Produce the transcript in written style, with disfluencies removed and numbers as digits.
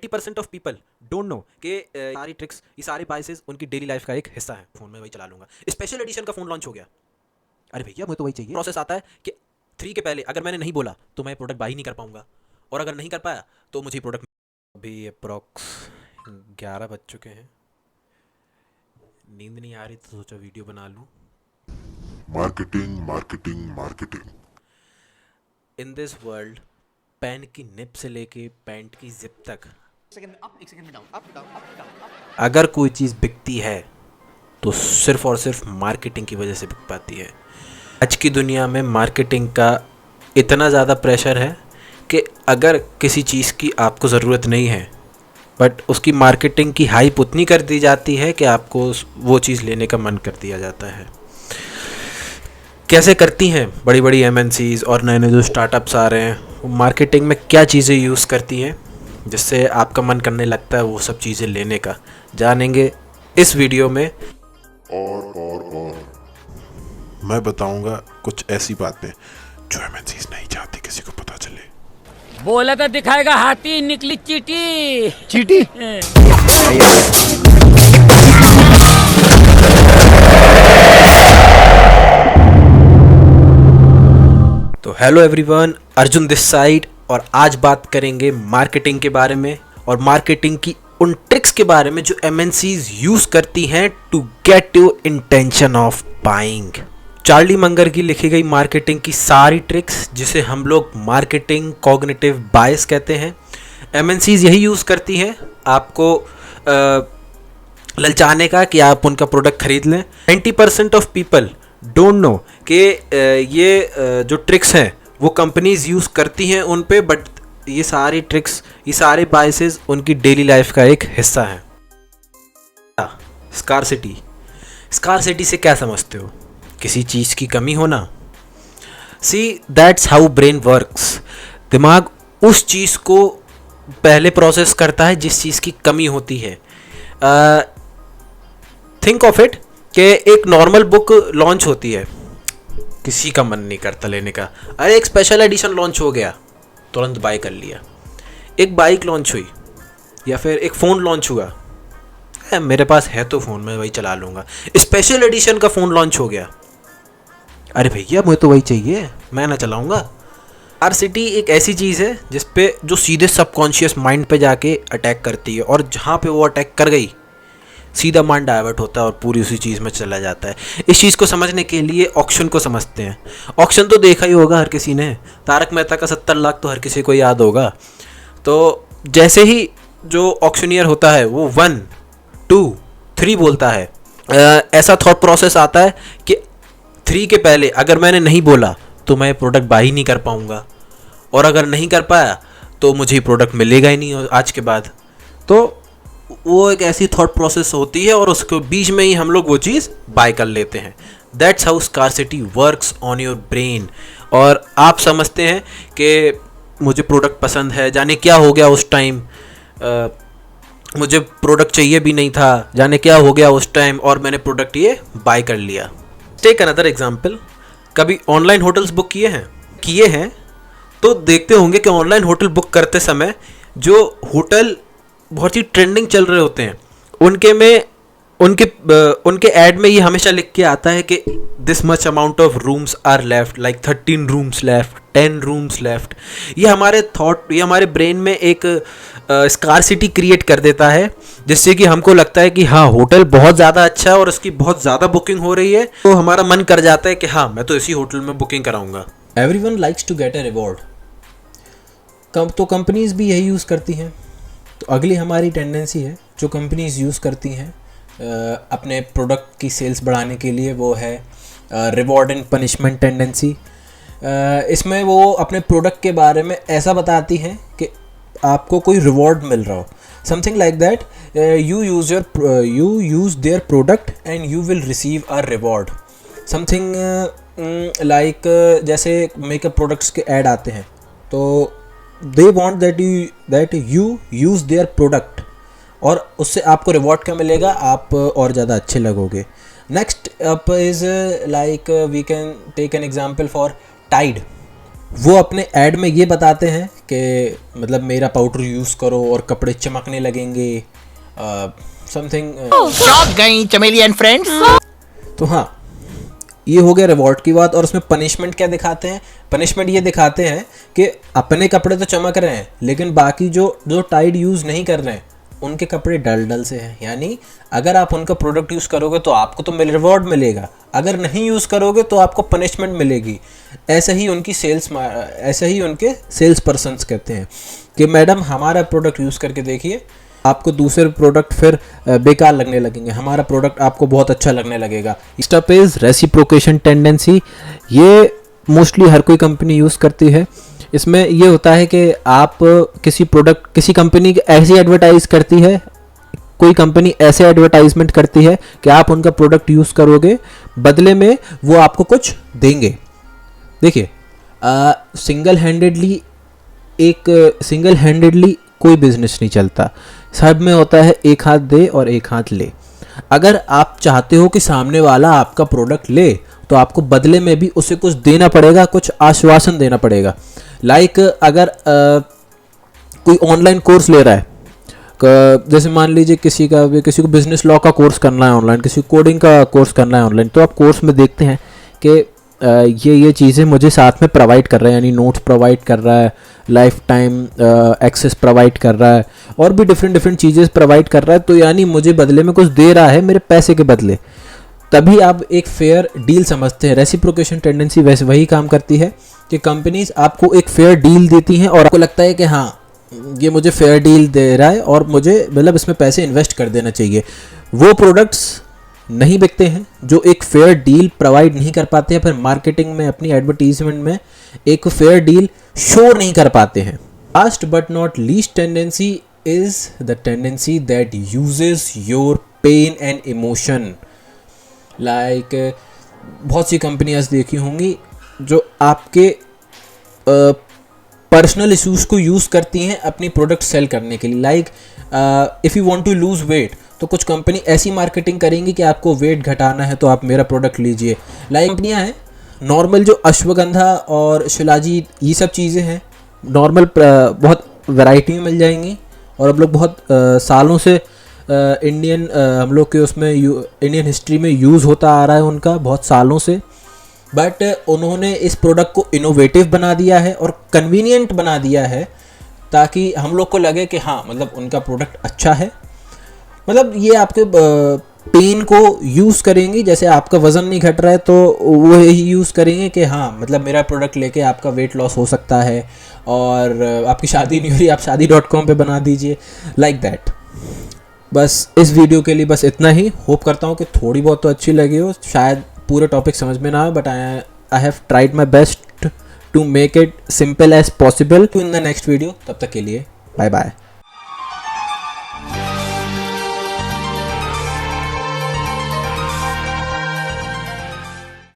90% of people don't know कि सारी tricks, ये सारे बायसेस उनकी डेली लाइफ का एक हिस्सा है। फोन में वही चला लूंगा। स्पेशल एडिशन का फोन लॉन्च हो गया। अरे भैया मुझे तो वही चाहिए। प्रोसेस आता है कि 3 के पहले अगर मैंने नहीं बोला तो मैं प्रोडक्ट बाई नहीं कर पाऊंगा, और अगर नहीं कर पाया तो मुझे प्रोडक्ट। अभी अप्रॉक्स 11 बज चुके हैं, नींद नहीं आ रही तो सोचा वीडियो बना लूं। Marketing marketing marketing. In this world pain की निब से लेके पैंट की जिप तक अगर कोई चीज़ बिकती है तो सिर्फ और सिर्फ मार्केटिंग की वजह से बिक पाती है। आज की दुनिया में मार्केटिंग का इतना ज़्यादा प्रेशर है कि अगर किसी चीज़ की आपको ज़रूरत नहीं है बट उसकी मार्केटिंग की हाइप उतनी कर दी जाती है कि आपको वो चीज़ लेने का मन कर दिया जाता है। कैसे करती हैं बड़ी बड़ी MNCs और नए नए जो स्टार्टअप्स आ रहे हैं, वो मार्केटिंग में क्या चीज़ें यूज़ करती हैं जिससे आपका मन करने लगता है वो सब चीज़ें लेने का, जानेंगे इस वीडियो में। और मैं बताऊंगा कुछ ऐसी बातें जो MNCs नहीं चाहती किसी को पता चले। बोला तो दिखाएगा हाथी, निकली चीटी। चीटी तो hello everyone, Arjun this side, और आज बात करेंगे मार्केटिंग के बारे में और मार्केटिंग की उन ट्रिक्स के बारे में जो MNCs यूज़ करती हैं to get you intention of buying. Charlie Munger की लिखी गई मार्केटिंग की सारी ट्रिक्स, जिसे हम लोग मार्केटिंग कॉग्निटिव बायस कहते हैं, MNCs यही यूज़ करती हैं आपको ललचाने का कि आप उनका प्रोडक्ट खरीद लें। 90% ऑफ पीपल डोंट नो कि ये जो ट्रिक्स हैं वो कंपनीज यूज़ करती हैं उन पे, बट ये सारी ट्रिक्स, ये सारे बायसेस उनकी डेली लाइफ का एक हिस्सा है। स्कार्सिटी, स्कार्सिटी से क्या समझते हो? किसी चीज़ की कमी होना। See that's how brain works. दिमाग उस चीज़ को पहले प्रोसेस करता है जिस चीज़ की कमी होती है। थिंक ऑफ इट कि एक नॉर्मल बुक लॉन्च होती है, किसी का मन नहीं करता लेने का, अरे एक स्पेशल एडिशन लॉन्च हो गया, तुरंत बाय कर लिया। एक बाइक लॉन्च हुई या फिर एक फ़ोन लॉन्च हुआ, मेरे पास है तो फ़ोन, मैं वही चला लूँगा। स्पेशल एडिशन का फ़ोन लॉन्च हो गया, अरे भैया मुझे तो वही चाहिए, मैं ना चलाऊँगा। स्कार्सिटी एक ऐसी चीज़ है जिस पे जो सीधे सबकॉन्शियस माइंड पे जाके अटैक करती है, और जहाँ पे वो अटैक कर गई सीधा माइंड डाइवर्ट होता है और पूरी उसी चीज़ में चला जाता है। इस चीज़ को समझने के लिए ऑक्शन को समझते हैं। ऑक्शन तो देखा ही होगा हर किसी ने, तारक मेहता का 70 लाख तो हर किसी को याद होगा। तो जैसे ही जो ऑक्शनियर होता है वो 1 2 3 बोलता है, ऐसा थॉट प्रोसेस आता है कि 3 के पहले अगर मैंने नहीं बोला तो मैं प्रोडक्ट बाई नहीं कर पाऊँगा, और अगर नहीं कर पाया तो मुझे प्रोडक्ट मिलेगा ही नहीं आज के बाद। तो वो एक ऐसी थॉट प्रोसेस होती है और उसके बीच में ही हम लोग वो चीज़ बाय कर लेते हैं। That's how scarcity works on your brain. और आप समझते हैं कि मुझे प्रोडक्ट पसंद है, जाने क्या हो गया उस टाइम, मुझे प्रोडक्ट चाहिए भी नहीं था, जाने क्या हो गया उस टाइम, और मैंने प्रोडक्ट ये बाय कर लिया। टेक अनदर एग्जाम्पल, कभी ऑनलाइन होटल्स बुक किए हैं तो देखते होंगे कि ऑनलाइन होटल बुक करते समय जो होटल बहुत ही ट्रेंडिंग चल रहे होते हैं उनके ऐड में ये हमेशा लिख के आता है कि this much amount of rooms are left, like 13 rooms left, 10 rooms left. ये हमारे ब्रेन में एक स्कार्सिटी क्रिएट कर देता है, जिससे कि हमको लगता है कि हाँ होटल बहुत ज़्यादा अच्छा है और उसकी बहुत ज़्यादा बुकिंग हो रही है, तो हमारा मन कर जाता है कि हाँ मैं तो इसी होटल में बुकिंग कराऊंगा। Everyone likes to get a reward. तो कंपनीज भी यही यूज़ करती हैं। तो अगली हमारी टेंडेंसी है जो कंपनीज यूज़ करती हैं अपने प्रोडक्ट की सेल्स बढ़ाने के लिए, वो है रिवॉर्ड एंड पनिशमेंट टेंडेंसी। इसमें वो अपने प्रोडक्ट के बारे में ऐसा बताती हैं कि आपको कोई रिवॉर्ड मिल रहा हो, something like that, you use their product and you will receive a reward, something like जैसे मेकअप प्रोडक्ट्स के ऐड आते हैं तो they want that you use their product, और उससे आपको रिवॉर्ड क्या मिलेगा, आप और ज़्यादा अच्छे लगोगे। Next up is like we can take an example for Tide. वो अपने ऐड में ये बताते हैं कि मतलब मेरा पाउडर यूज़ करो और कपड़े चमकने लगेंगे, समथिंग। शॉप गई चमेली एंड फ्रेंड्स। तो हाँ, ये हो गया रिवॉर्ड की बात। और उसमें पनिशमेंट क्या दिखाते हैं? पनिशमेंट ये दिखाते हैं कि अपने कपड़े तो चमक रहे हैं, लेकिन बाकी जो टाइड यूज़ नहीं कर रहे हैं उनके कपड़े डल से हैं। यानी अगर आप उनका प्रोडक्ट यूज़ करोगे तो आपको तो रिवॉर्ड मिलेगा, अगर नहीं यूज़ करोगे तो आपको पनिशमेंट मिलेगी। ऐसे ही उनके सेल्स पर्सन्स कहते हैं कि मैडम हमारा प्रोडक्ट यूज़ करके देखिए, आपको दूसरे प्रोडक्ट फिर बेकार लगने लगेंगे, हमारा प्रोडक्ट आपको बहुत अच्छा लगने लगेगा। Step is reciprocation tendency. ये मोस्टली हर कोई कंपनी यूज़ करती है। इसमें ये होता है कि आप किसी कंपनी ऐसी एडवर्टाइज करती है, कोई कंपनी ऐसे एडवर्टाइजमेंट करती है कि आप उनका प्रोडक्ट यूज़ करोगे, बदले में वो आपको कुछ देंगे। देखिए, सिंगल हैंडेडली कोई बिजनेस नहीं चलता, सब में होता है एक हाथ दे और एक हाथ ले। अगर आप चाहते हो कि सामने वाला आपका प्रोडक्ट ले तो आपको बदले में भी उसे कुछ देना पड़ेगा, कुछ आश्वासन देना पड़ेगा। लाइक अगर कोई ऑनलाइन कोर्स ले रहा है, जैसे मान लीजिए किसी को बिजनेस लॉ का कोर्स करना है ऑनलाइन, किसी को कोडिंग का कोर्स करना है ऑनलाइन, तो आप कोर्स में देखते हैं कि ये चीज़ें मुझे साथ में प्रोवाइड कर रहा है, यानी नोट्स प्रोवाइड कर रहा है, लाइफ टाइम एक्सेस प्रोवाइड कर रहा है, और भी डिफरेंट चीज़ें प्रोवाइड कर रहा है, तो यानी मुझे बदले में कुछ दे रहा है मेरे पैसे के बदले। तभी आप एक फेयर डील समझते हैं। रेसिप्रोकेशन टेंडेंसी वैसे वही काम करती है कि कंपनीज आपको एक फेयर डील देती हैं और आपको लगता है कि हाँ ये मुझे फेयर डील दे रहा है और मुझे मतलब इसमें पैसे इन्वेस्ट कर देना चाहिए। वो प्रोडक्ट्स नहीं बिकते हैं जो एक फेयर डील प्रोवाइड नहीं कर पाते हैं, फिर मार्केटिंग में अपनी एडवर्टीजमेंट में एक फेयर डील शो नहीं कर पाते हैं। Last but not least tendency is the tendency that uses your pain and emotion. Like बहुत सी कंपनियां देखी होंगी जो आपके पर्सनल इश्यूज़ को यूज़ करती हैं अपनी प्रोडक्ट सेल करने के लिए। Like if you want to lose weight, तो कुछ कंपनी ऐसी मार्केटिंग करेंगी कि आपको वेट घटाना है तो आप मेरा प्रोडक्ट लीजिए। लाइक कंपनियां हैं नॉर्मल, जो अश्वगंधा और शिलाजीत, ये सब चीज़ें हैं नॉर्मल, बहुत वैरायटी में मिल जाएंगी और अब लोग बहुत सालों से इंडियन हम लोग के उसमें इंडियन हिस्ट्री में यूज़ होता आ रहा है उनका बहुत सालों से। बट उन्होंने इस प्रोडक्ट को इनोवेटिव बना दिया है और कन्वीनियंट बना दिया है ताकि हम लोग को लगे कि हाँ मतलब उनका प्रोडक्ट अच्छा है। मतलब ये आपके पेन को यूज़ करेंगी, जैसे आपका वज़न नहीं घट रहा है तो वो यही यूज़ करेंगे कि हाँ मतलब मेरा प्रोडक्ट लेके आपका वेट लॉस हो सकता है और आपकी शादी नहीं हो रही, आप shaadi.com पे बना दीजिए, लाइक दैट। बस इस वीडियो के लिए बस इतना ही। होप करता हूँ कि थोड़ी बहुत तो अच्छी लगी हो, शायद पूरे टॉपिक समझ में ना आए, but I have tried my best to make it simple as possible. In the next video, तब तक के लिए बाय बाय।